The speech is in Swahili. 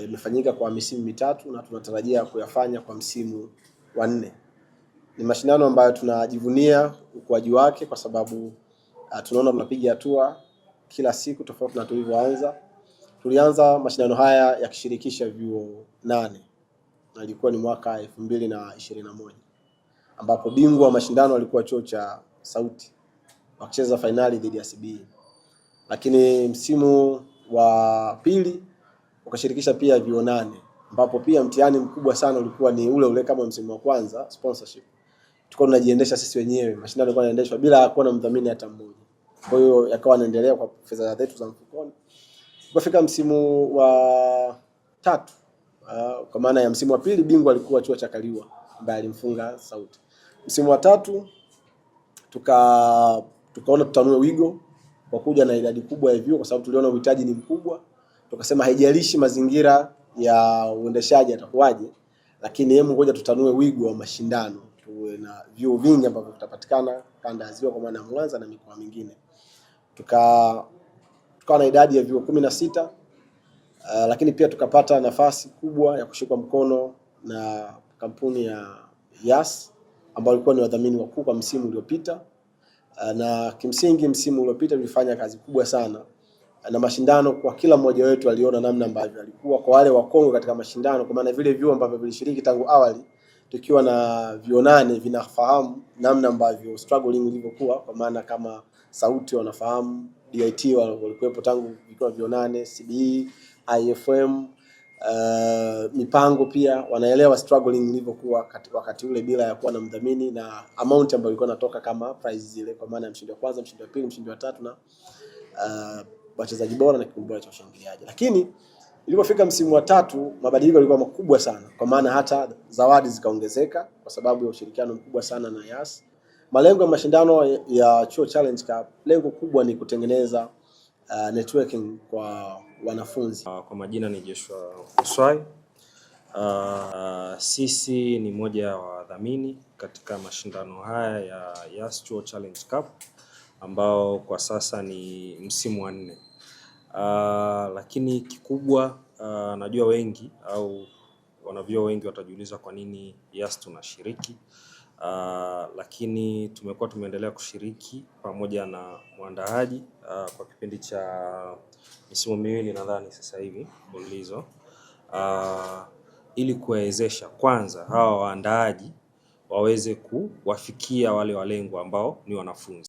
imefanyika kwa misimu mitatu na tunatarajia kuyafanya kwa msimu wa 4. Ni mashindano ambayo tunajivunia ukuaji wake kwa sababu tunaona tunapiga hatua kila siku tofauti na tulivyoanza. Tulianza mashindano haya yakishirikisha vyuo 8 na ilikuwa ni mwaka 2021 ambapo bingwa wa mashindano alikuwa chuo cha Sauti wakicheza finali dhidi ya CBE. Lakini msimu wa pili ukashirikisha pia vyuo 8 ambapo pia mtihani mkubwa sana ulikuwa ni ule kama msimu wa kwanza, sponsorship. Tulikuwa tunajiendesha sisi wenyewe, mashindano yalikuwa yanaendeshwa bila kuwa na mdhamini hata mmoja. Kwa hiyo yakawa yanaendelea kwa fedha zetu za mfukoni. Kufika msimu wa 3, kwa maana ya msimu wa pili bingwa alikuwa chuo cha Kaliua ambaye alimfunga Sauti. Msimu wa 3 tukaona tutanue wigo kwa kuja na idadi kubwa ya vyuo kwa sababu tuliona uhitaji ni mkubwa. Tukasema haijalishi mazingira ya uendeshaji atakuwaje, lakini hebu ngoja tutanue wigo wa mashindano, tuwe na vyuo vingi ambavyo vitapatikana kanda ya Ziwa kwa maana Mwanza na mikoa mingine. Tukawa na idadi ya vyuo 16, lakini pia tukapata nafasi kubwa ya kushikwa mkono na kampuni ya Yas ambao walikuwa ni wadhamini wakuu kwa msimu uliopita. Na kimsingi msimu uliopita tulifanya kazi kubwa sana na mashindano kwa kila mmoja wetu aliona namna ambavyo alikuwa kwa wale wakongwe katika mashindano, kwa maana vile vyuo ambavyo vilishiriki tangu awali tukiwa na vyuo 8 vinafahamu namna ambavyo struggling ilivyokuwa, kwa maana kama Sauti wanafahamu, DIT walikuwepo tangu vikiwa vyuo 8, CBE, IFM, mipango pia wanaelewa struggling ilivyokuwa wakati ule bila ya kuwa na mdhamini na amount ambayo ilikuwa inatoka kama prize zile, kwa maana ya mshindi wa kwanza, mshindi wa pili, mshindi wa 3 na wachezaji bora na kikundi bora cha ushangiliaji. Lakini ilipofika msimu wa 3 mabadiliko yalikuwa makubwa sana, kwa maana hata zawadi zikaongezeka kwa sababu ya ushirikiano mkubwa sana na Yas. Malengo ya mashindano ya Chuo Challenge Cup, lengo kubwa ni kutengeneza networking kwa wanafunzi. Kwa majina ni Joshua Uswai. Sisi ni moja wa wadhamini katika mashindano haya ya Yas Chuo Challenge Cup ambao kwa sasa ni msimu wa 4. Lakini kikubwa najua wengi au wanavyuo wengi watajiuliza kwa nini Yas tunashiriki. Lakini tumeendelea kushiriki pamoja na mwandaaji kwa kipindi cha misimu 2 nadhani sasa hivi mfululizo, ili kuwezesha kwanza hawa waandaaji waweze kuwafikia wale walengwa ambao ni wanafunzi.